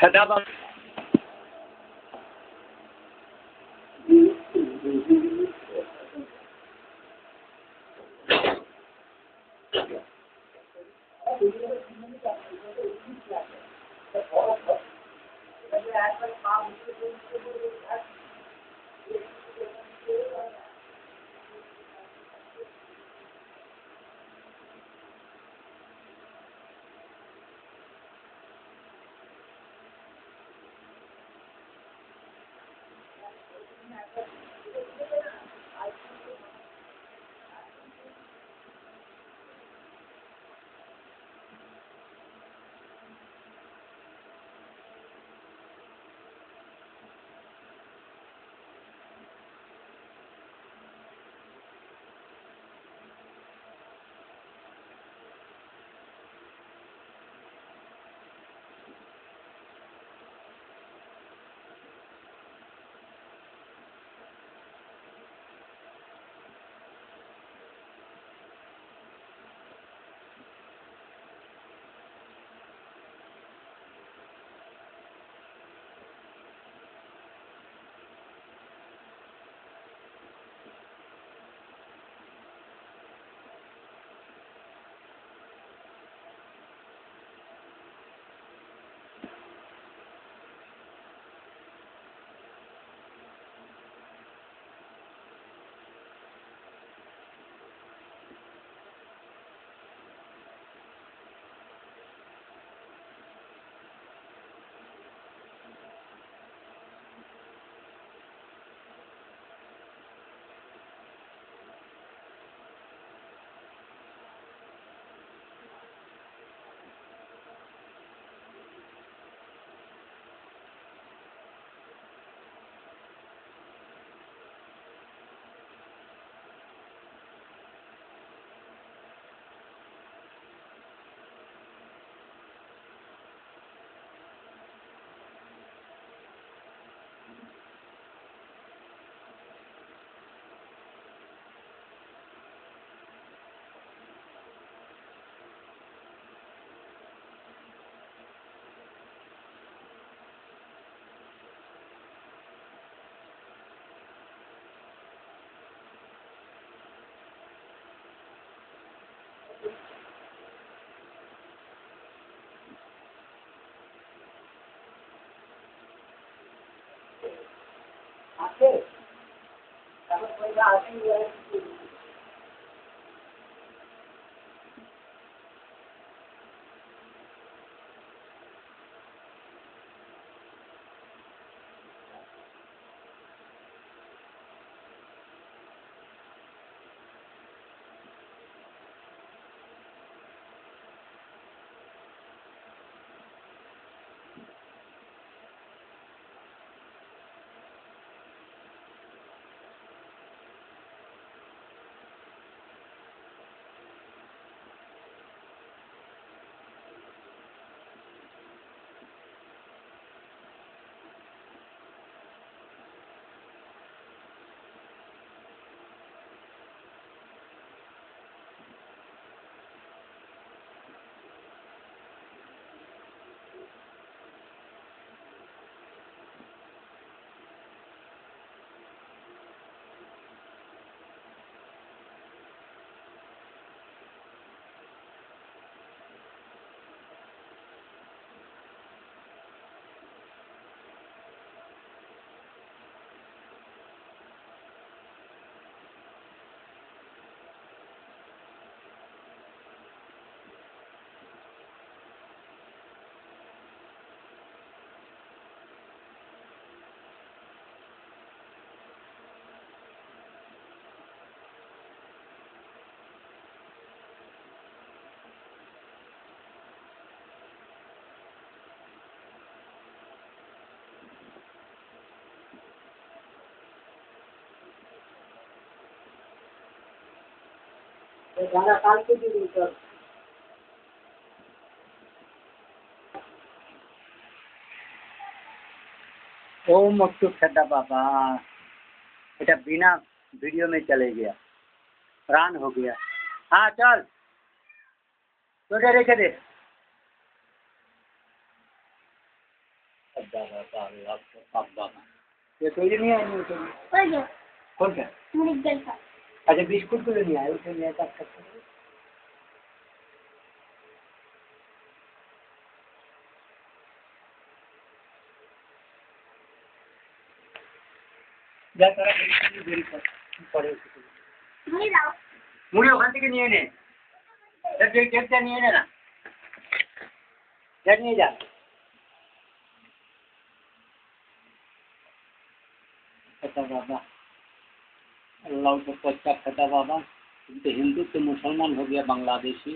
छठा बाबा गाना काल के भी सर ओम मक्तू छठा बाबा এটা बिना वीडियो में चले गया रान हो गया। हाँ चल तो रेखे दे ये तो ये नहीं आएंगे तो कौन सा अच्छा बिस्कुट तो नहीं आए उसे नहीं आता जा तारा देरी पड़े मुड़े ओखान থেকে নিয়ে নে जब ये टेप নিয়ে নে না जा নিয়ে जा खता बाबा अल्लाह को पच्चा खता बाबा तुम तो हिंदू तो मुसलमान हो गया बांग्लादेशी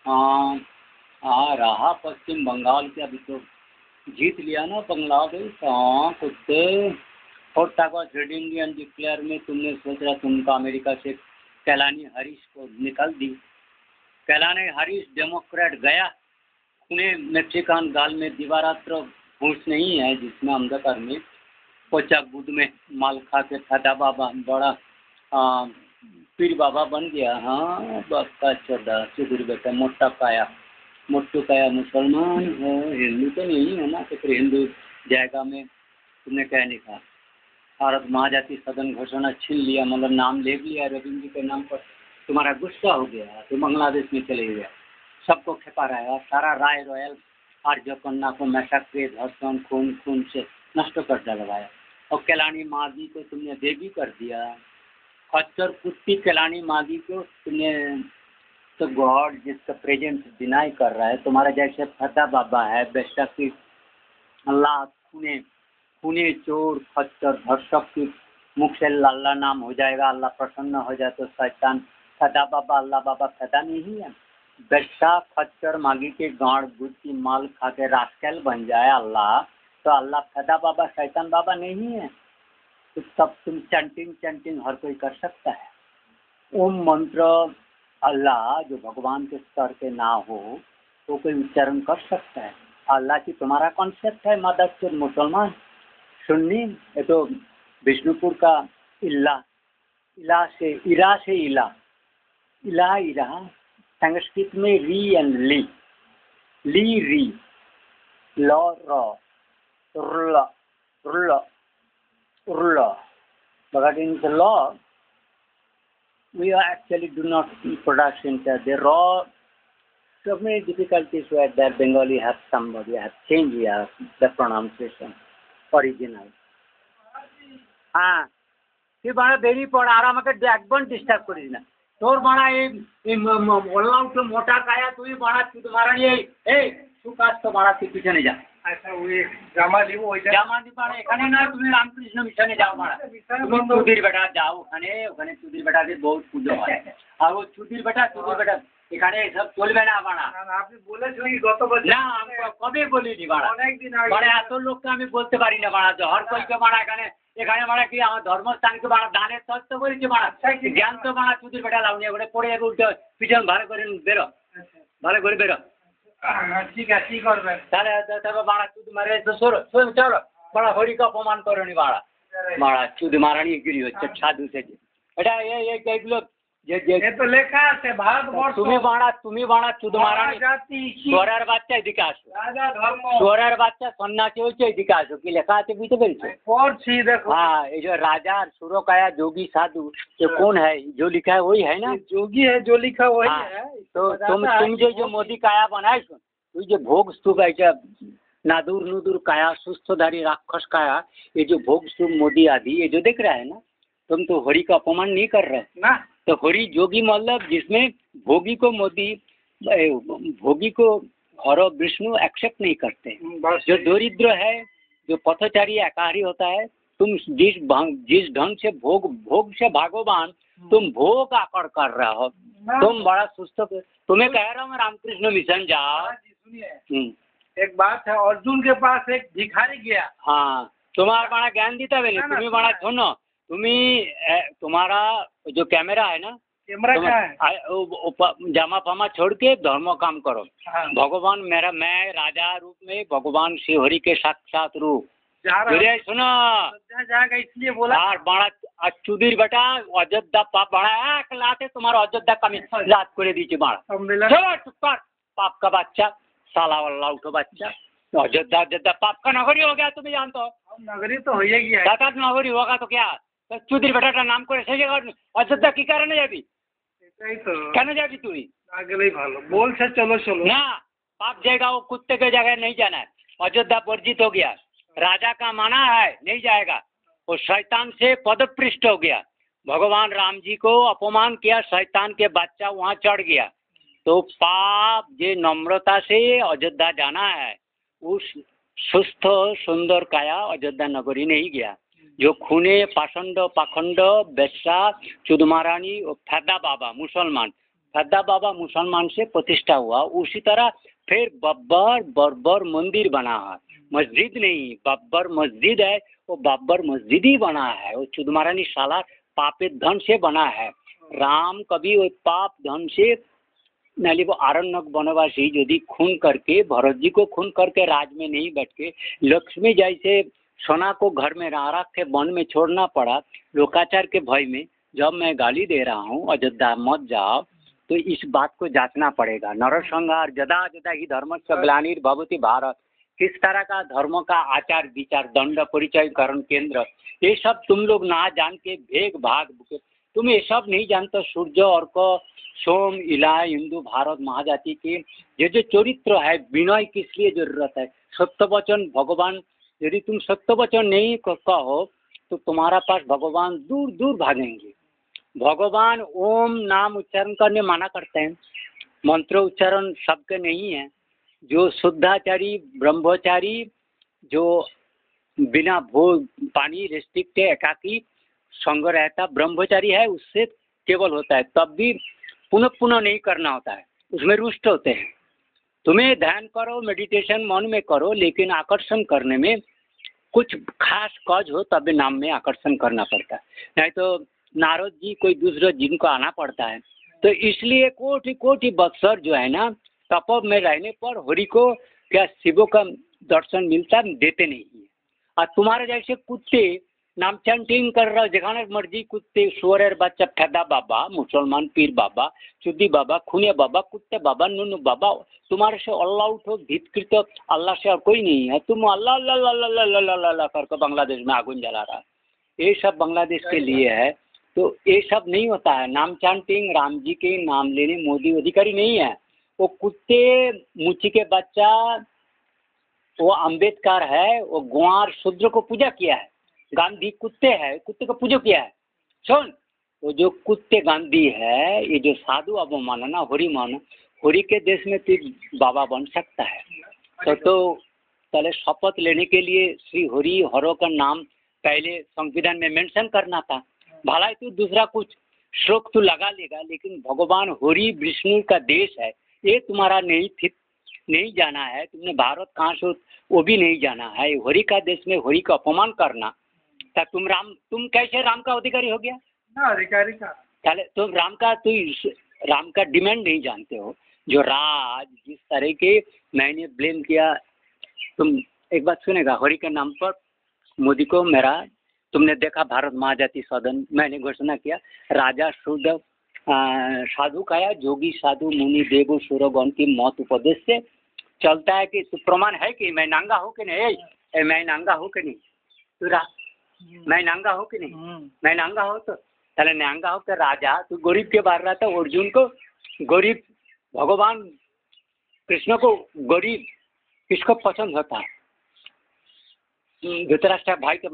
हाँ रहा पश्चिम बंगाल के अभी तो जीत लिया ना बांग्लादेश हाँ कुत्ते और ताकत रेड इंडियन डिक्लेयर में तुमने सोच रहा तुमको अमेरिका से कैलानी हरीश को निकाल दी कैलानी हरीश डेमोक्रेट गया पुणे मेक्सिकन गाल में दीवारात्र घूस नहीं है जिसमें अंधकार में पोचा बुध में माल खा के फटा बाबा बड़ा पीर बाबा बन गया हाँ बक्का चौदह सुधीर बेटा मोटा काया मुसलमान है हिंदू तो नहीं है ना तो फिर हिंदू जाएगा में तुमने क्या नहीं कहा भारत महाजाति सदन घोषणा छीन लिया मतलब नाम ले लिया रविंद्र जी के नाम पर तुम्हारा गुस्सा हो गया तो बांग्लादेश में चले गया सबको खेपा रहा है और सारा राय रॉयल आर्य कन्या को मैसेक्रेट धर्षण खून से नष्ट कर डलवाया और कैलानी मागी को तुमने देवी कर दिया खच्चर कुत्ती कैलानी मागी को तुमने तो गॉड जिसका प्रेजेंस डिनाई कर रहा है तुम्हारा जैसे फता बाबा है बेशा की अल्लाह खूने चोर खच्चर धर्षक की मुख से अल्लाह नाम हो जाएगा अल्लाह प्रसन्न हो जाए तो शैतान फता बाबा अल्लाह बाबा फता नहीं है बेशा खच्चर मागी के गाड़ गुद की माल खा के रास्केल बन जाए अल्लाह तो अल्लाह फता बाबा शैतान बाबा नहीं है तो तब तुम चंटिंग हर कोई कर सकता है ओम मंत्र अल्लाह जो भगवान के स्तर के ना हो तो कोई उच्चारण कर सकता है अल्लाह की तुम्हारा कॉन्सेप्ट है मदद मुसलमान सुन्नी ये तो विष्णुपुर का इला से इरा संस्कृत में री एंड ली री लॉ रॉ रुला but in the law we actually do not produce into the raw so many difficulties where that Bengali have somebody have changed the pronunciation original हाँ তুই বড় দেরি পড় আর আমাকে একদম ডিস্টার্ব করিস না তোর বড় এই মোল্লা উঠে মোটা কায়া তুই বড় তুই তোমার এই সুকাজ তো বড় তুই পিছনে যা আচ্ছা ওই জামা দিব এখানে না তুমি রামকৃষ্ণ মিশনে যাও বড় তুমি চুদির বেটা যাও ওখানে চুদির বেটাদের বহুত পুজো হয় আর ও চুদির বেটা এখানে সব চলবে না বাড়া আপনি বলেছিলেন গতবার না কবে বলিনি বাড়া অনেকদিন আগে বাড়া এত লোককে আমি বলতে পারি না বাড়া জহর কইকে বাড়া এখানে বাড়া কি আমার ধর্মস্থানকে বাড়া দানের তত্ত্ব করেছি বাড়া জ্ঞান তো বাড়া চুদির বেটা লাউনি ওখানে পড়ে যাবে উল্টে পিছন ভালো করে বেরো ভালো করে বেরো ঠিক আছে কি করবে তাহলে তারপর বাড়া চুদি মারে তো চলো বাড়া হরিকে অপমান করনি বাড়া চুদি মারানি গিরি হচ্ছে সাধু থেকে এটা এইগুলো তো লেখা আছে ভারতবর্ষ তুমি বাড়া চুদ মারানি সোয়ারের বাচ্চা এদিকে আসো সোয়ারের বাচ্চা সন্ন্যাসী হচ্ছে এদিকে আসো কি লেখা আছে বুঝতে পেরেছো পড়ছি দেখো हाँ ये जो राजा सुरोकाया जोगी साधु ये कौन है जो लिखा है वही है ना जोगी है जो लिखा वही है तो तुम जो मोदी काया बनाए तुम जो भोग स्तूप है नादुर काया सुस्थधारी राक्षस काया ये जो भोग स्तूप मोदी आदि ये जो देख रहा है ना तुम तो हरि का अपमान नहीं कर रहे ना तो हरि जोगी मतलब जिसमें भोगी को और विष्णु एक्सेप्ट नहीं करते जो दरिद्र है जो पथचारी एकाहारी होता है तुम जिस ढंग से भोग से भागोवान तुम भोग आकर कर रहे हो तुम बड़ा सुस्त तुम्हें कह रहा हूँ मैं रामकृष्ण मिशन जाओ एक बात है अर्जुन के पास एक भिखारी गया हाँ तुम्हारा बड़ा ज्ञान देता है तुम्हें बड़ा सुनो तुम्हारा जो कैमरा है ना जामा फामा छोड़ के धर्म काम करो भगवान मैं राजा रूप में भगवान श्री हरि के साक्षात रूप सुनो इसलिए बोला बड़ा चुदिर बेटा अयोध्या पाप बड़ा एक लाते तुम्हारा अयोध्या कमी लात करे दीजिए बड़ा चुप कर पाप का बच्चा साला वाला उठो बच्चा अयोध्या अयोध्या पाप का नगरी हो गया, तुम्हें जानते हो। अब नगरी तो हो ही गया है। सात आठ नगरी होगा तो क्या, तो चुदरी बेटा नाम को ऐसे जगह अयोध्या की कारण नहीं जाती, ऐसा ही तो क्या नहीं जाती तू आगे नहीं भालो बोल से चलो चलो ना, पाप जाएगा वो कुत्ते के जगह नहीं जाना है। अयोध्या वर्जित हो गया, राजा का माना है नहीं जाएगा, वो शैतान से पदपृष्ठ हो गया, भगवान राम जी को अपमान किया, शैतान के बच्चा वहाँ चढ़ गया, तो पाप जे नम्रता से अयोध्या जाना है, उस सुस्थ सुंदर काया अयोध्या नगरी नहीं गया, जो खूने पाखंड पाखंड बेस्सा चुदमारानी और फैदा बाबा मुसलमान, फैदा बाबा मुसलमान से प्रतिष्ठा हुआ, उसी तरह फिर बब्बर बर्बर मंदिर बना है, मस्जिद नहीं बब्बर मस्जिद है, वो बब्बर मस्जिद ही बना है, वो चुदमारानी साला पापित धन से बना है। राम कभी वो पाप धन से नाली वो आरण्यक वनवासी यदि खून करके भरत जी को खून करके राज में नहीं बैठ के लक्ष्मी जैसे सोना को घर में रख के वन में छोड़ना पड़ा लोकाचार के भय में, जब मैं गाली दे रहा हूँ अयोध्या मत जाओ, तो इस बात को जांचना पड़ेगा। नरसंहार जदा जदा ही धर्म से ग्लानिर्भवति भारत, किस तरह का धर्म का आचार विचार दंड परिचयकरण केंद्र, ये सब तुम लोग ना जान के भेग भाग तुम ये सब नहीं जानते। सूर्य अर्क सोम इला हिंदू भारत महाजाति के ये जो चरित्र है, विनय किस लिए जरूरत है, सत्य वचन भगवान, यदि तुम सत्य वचन नहीं कहो तो तुम्हारा पास भगवान दूर दूर भागेंगे। भगवान ओम नाम उच्चारण करने माना करते हैं, मंत्र उच्चारण सबके नहीं है। जो शुद्धाचारी ब्रह्मचारी जो बिना भोग पानी रिस्ट्रिक्ट एकाकी संग रहता ब्रह्मचारी है, उससे केवल होता है, तब भी पुनः पुनः नहीं करना होता है, उसमें रुष्ट होते हैं। तुम्हें ध्यान करो मेडिटेशन मन में करो, लेकिन आकर्षण करने में कुछ खास कज हो तब नाम में आकर्षण करना पड़ता है, नहीं तो नारद जी कोई दूसरे जिनको आना पड़ता है। तो इसलिए कोटि कोटि बत्सर जो है ना तप में रहने पर हरि को क्या शिवों का दर्शन मिलता देते नहीं है। और तुम्हारे जैसे कुत्ते नाम चैंटिंग कर रहा जगाने मर्जी कुत्ते सुअर बच्चा फैदा बाबा मुसलमान पीर बाबा चुद्दी बाबा खुनिया बाबा कुत्ते बाबा नुनु बाबा, तुम्हारे से अल्लाह उठो धितकृत अल्लाह से और कोई नहीं है, तुम अल्लाह अल्लाह अल्लाह अल्लाह अल्लाह करके बांग्लादेश में आगुन जला रहा है, ये सब बांग्लादेश के लिए है। तो ये सब नहीं होता है, नाम चैंटिंग राम जी के नाम लेने मोदी अधिकारी नहीं है, वो कुत्ते मुची के बच्चा वो अम्बेडकर है, वो गुआर शूद्र को पूजा किया है, गांधी कुत्ते है कुत्ते को पूजा किया है। सुन, वो जो कुत्ते गांधी है ये जो साधु अब मानो ना होरी मानो, होरी के देश में तू बाबा बन सकता है। तो पहले शपथ लेने के लिए श्री होरी हरो का नाम पहले संविधान में मेंशन करना था, भला तू दूसरा कुछ श्लोक तू लगा लेगा, लेकिन भगवान होरी विष्णु का देश है ये तुम्हारा नहीं जाना है, तुमने भारत कहाँ से वो भी नहीं जाना है, होरी का देश में होरी का अपमान करना, तुम कैसे राम का अधिकारी हो गया ना अधिकारी का, चले तुम राम का डिमांड नहीं जानते हो। जो राज जिस तरह के मैंने ब्लेम किया, तुम एक बात सुनेगा होरी के नाम पर मोदी को मेरा, तुमने देखा भारत महाजाति सदन मैंने घोषणा किया, राजा शुद्ध साधु काया जोगी साधु मुनि देव सुरगण की मौत उपदेश से चलता है कि प्रमाण है कि मैं नांगा हूँ कि नहीं, मैं नांगा हूँ कि नहीं, तू मैं नांगा हूँ कि नहीं, मैं नांगा हो तो चले नांगा हो के राजा तू गरीब के बाहर रहा था, अर्जुन को गरीब भगवान कृष्ण को गरीब किसको पसंद होता है, धृतराष्ट्र भाई के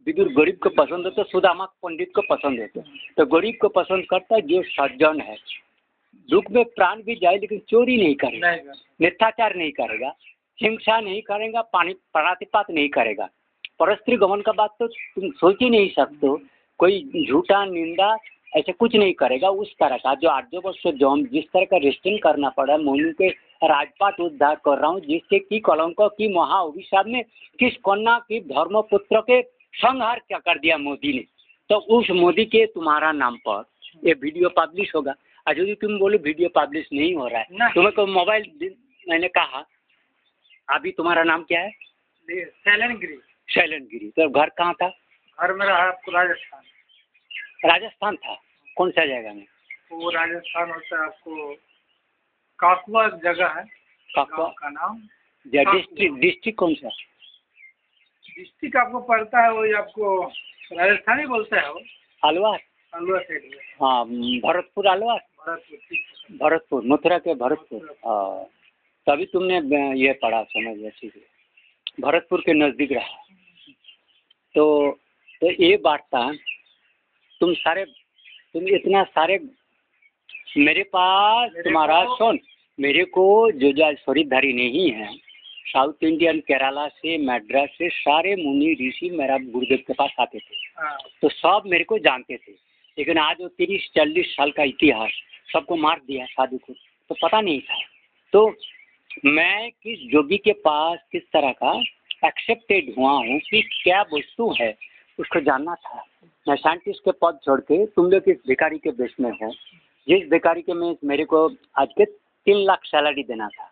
विदुर गरीब को पसंद होता, सुदामा पंडित को पसंद होता, तो गरीब को पसंद करता है जो सज्जन है, दुख में प्राण भी जाए लेकिन चोरी नहीं करेगा, मिथ्याचार नहीं करेगा, हिंसा नहीं करेगा, प्राणातिपात नहीं करेगा, परस्त्री गमन का बात तो तुम सोच ही नहीं सकते हो, कोई झूठा निंदा ऐसे कुछ नहीं करेगा। उस तरह का जो 8 वर्ष जौन जिस तरह का रेस्टिंग करना पड़ा, मोनू के राजपाट उद्धार कर रहा हूँ, जिससे कि कलंक की महा अभिशाप में किस कन्या की धर्मपुत्र के संहार क्या कर दिया मोदी ने, तो उस मोदी के तुम्हारा नाम पर ये वीडियो पब्लिश होगा। आज यदि तुम बोलो वीडियो पब्लिश नहीं हो रहा है, तुम्हें को मोबाइल मैंने कहा अभी तुम्हारा नाम क्या है? शैलन गिरी। तो घर कहाँ था? घर मेरा आपको राजस्थान। राजस्थान था, कौन सा जगह में? वो राजस्थान होता है आपको काकुआ जगह है, काकुआ का नाम डिस्ट्रिक्ट डिस्ट्रिक्ट कौन सा? डिस्ट्रिक्ट आपको पड़ता है वही आपको राजस्थानी बोलता है वो अलवर। अलवर साइड में। हाँ, भरतपुर अलवर। भरतपुर, ठीक। भरतपुर, मथुरा के भरतपुर। हाँ, तभी तुमने ये पढ़ा, समझ गया, ठीक है। भरतपुर के नज़दीक रहा। तो ये बात था, तुम इतना सारे मेरे पास तुम्हारा सुन, मेरे को जो शरीरधारी नहीं है, साउथ इंडियन, केरला से, मद्रास से सारे मुनि ऋषि मेरा गुरुदेव के पास आते थे। हाँ। तो सब मेरे को जानते थे, लेकिन आज वो 30-40 साल का इतिहास सबको मार दिया साधु को, तो पता नहीं था। तो मैं किस जोगी के पास किस तरह का एक्सेप्टेड हुआ हूँ कि क्या वस्तु है उसको जानना था। मैं साइंटिस्ट के पद छोड़ के तुम लोग किस भिखारी के बेस में हो, जिस भिखारी के में मेरे को आज के 3 लाख सैलरी देना था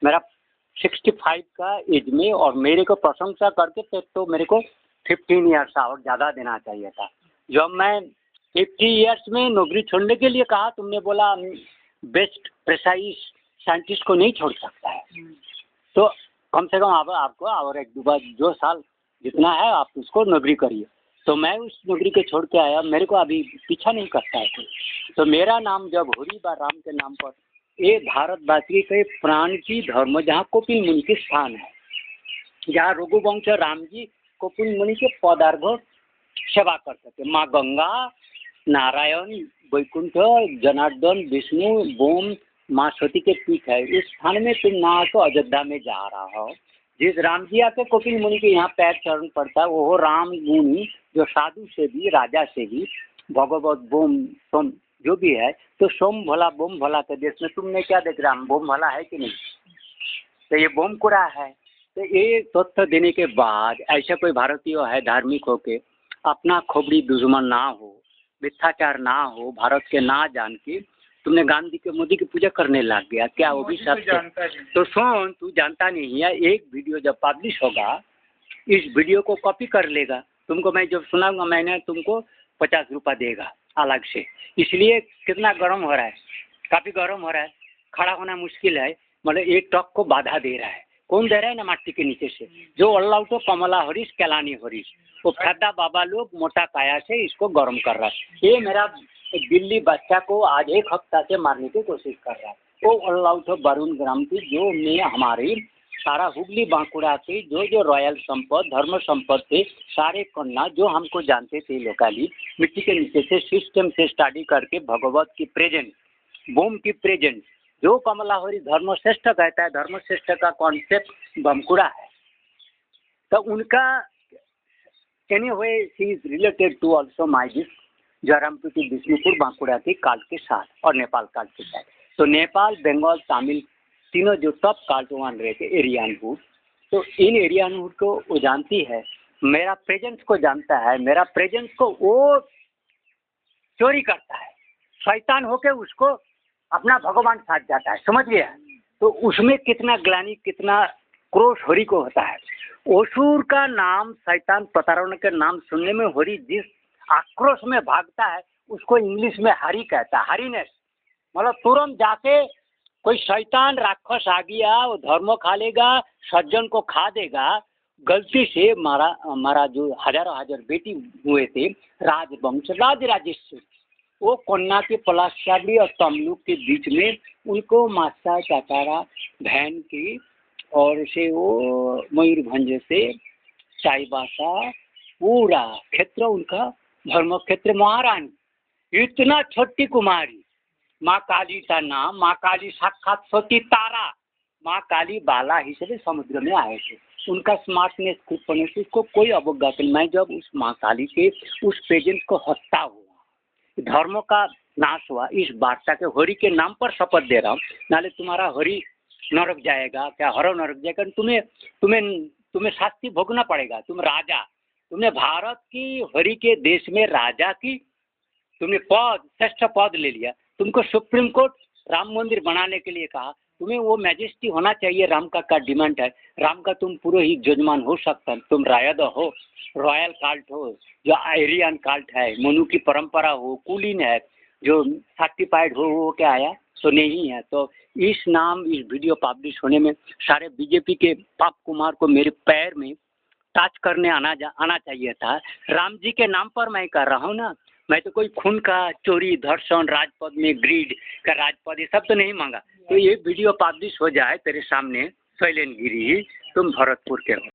मेरा 65 का एज में, और मेरे को प्रशंसा करके फिर तो मेरे को 15 ईयर्स और ज़्यादा देना चाहिए था। जब मैं 50 ईयर्स में नौकरी छोड़ने के लिए कहा, तुमने बोला बेस्ट प्रेसाइज साइंटिस्ट को नहीं छोड़ सकता है, तो कम से कम अब आपको और 1-2 बार जो साल जितना है आप उसको नौकरी करिए। तो मैं उस नौकरी को छोड़ के आया, मेरे को अभी पीछा नहीं करता है कोई। तो मेरा नाम जब होरी बा राम के नाम पर, ये भारतवासी के प्राण की धर्म, जहाँ कपिल मुनि के स्थान है, जहाँ रघुवंश राम जी कपिल मुनि के पदार्घ सेवा कर सके। माँ गंगा, नारायण, वैकुंठ, जनार्दन, विष्णु, बोम, माँ सती के पीठ है। इस स्थान में तुम ना तो अयोध्या में जा रहा हो, जिस राम जी आके कपिल मुनि के यहाँ पैर चरण पड़ता है, वो राम गुणी जो साधु से भी, राजा से भी, भगवत बोम सोम जो भी है, तो सोम भला बोम भला के देश में तुमने क्या देख रहा, बोम भला है कि नहीं? तो ये बोम कुड़ा है। तो ये तथ्य देने के बाद ऐसा कोई भारतीय है धार्मिक होके अपना खोपड़ी दुश्मन ना हो, मिथ्याचार ना हो, भारत के ना जान के तुमने गांधी के मोदी की पूजा करने लग गया, क्या वो भी सत्य? तो सुन, तू जानता नहीं है, एक वीडियो जब पब्लिश होगा, इस वीडियो को कॉपी कर लेगा, तुमको मैं जब सुनाऊंगा मैंने तुमको 50 रुपये देगा अलग से। इसलिए कितना गर्म हो रहा है, काफ़ी गर्म हो रहा है, खड़ा होना मुश्किल है, मतलब एक टॉक को बाधा दे रहा है। कौन दे रहा है ना, माटी के नीचे से, जो अल्लाह तो कमला हरीश कैलानी हरीश, वो फैदा बाबा लोग मोटा काया से इसको गर्म कर रहा है। ये मेरा दिल्ली बच्चा को आज 1 हफ्ता से मारने की कोशिश कर रहा है। वो अल्लाह तो वरुण ग्राम की जो में हमारी सारा हुगली बांकुड़ा के जो रॉयल संपद, धर्म संपद थे, सारे कन्या जो हमको जानते थे लोकली, मिट्टी के नीचे से सिस्टम से स्टडी करके भगवत की प्रेजेंस, बोम की प्रेजेंस, जो कमलाहरी धर्मश्रेष्ठ कहता है, धर्मश्रेष्ठ का कॉन्सेप्ट बांकुड़ा है। तो उनका anyway she is related to also my this Jayrampur Bishnupur Bankura के काल के साथ और नेपाल काल के साथ। तो नेपाल, बंगाल, तमिल तीनों जो टॉप काल्ट वहाँ रहे थे एरियन हुड, तो इन एरियन हुड को वो जानती है, मेरा प्रेजेंस को जानता है, मेरा प्रेजेंस को वो चोरी करता है, शैतान होके उसको अपना भगवान साथ जाता है, समझ गया? तो उसमें कितना ग्लानि, कितना क्रोश हरि को होता है। असुर का नाम, शैतान प्रतारण के नाम सुनने में हरि जिस आक्रोश में भागता है उसको इंग्लिश में हरि कहता है, हरिनेस। मतलब तुरंत जाके कोई शैतान राक्षस आ गया, वो धर्म खा लेगा, सज्जन को खा देगा, गलती से मारा जो हजार बेटी हुए थे राजवंश, राजेश्वर, वो कन्या के पलाशाली और तमलुक के बीच में उनको मास्टर चाचारा बहन की और से वो मयूरभंज से चाईबासा पूरा क्षेत्र उनका धर्म क्षेत्र, महारानी इतना छोटी कुमारी, माँ काली का नाम, माँ काली साक्षात सती तारा, माँ काली बाला ही से समुद्र में आए थे। उनका स्मार्टनेस होने से उसको कोई अवज्ञा नहीं। मैं जब उस माँ काली के उस प्रेजेंस को हत्या हुआ, धर्म का नाश हुआ, इस वार्ता के हरि के नाम पर शपथ दे रहा हूँ, नाले तुम्हारा हरि नरक जाएगा, क्या हरो नरक जाएगा, तुम्हें शास्ति भोगना पड़ेगा। तुम राजा, तुमने भारत की हरि के देश में राजा की तुमने पद, श्रेष्ठ पद ले लिया, तुमको सुप्रीम कोर्ट राम मंदिर बनाने के लिए कहा, तुम्हें वो मैजेस्टी होना चाहिए, राम का डिमांड है, राम का तुम पुरोहित जजमान हो सकता, तुम रायद हो, रॉयल काल्ट हो, जो आयरियन काल्ट है, मनु की परंपरा हो, कुलीन है, जो सर्टिफाइड हो क्या आया, सुने ही हैं। तो इस वीडियो पब्लिश होने में सारे बीजेपी के पाप कुमार को मेरे पैर में टच करने आना चाहिए था। राम जी के नाम पर मैं कर रहा हूँ ना, मैं तो कोई खून का चोरी, धर्षण, राजपद में ग्रीड का राजपद ये सब तो नहीं मांगा। तो ये वीडियो पब्लिश हो जाए तेरे सामने, शैलेंद्र गिरी तुम भरतपुर के हो।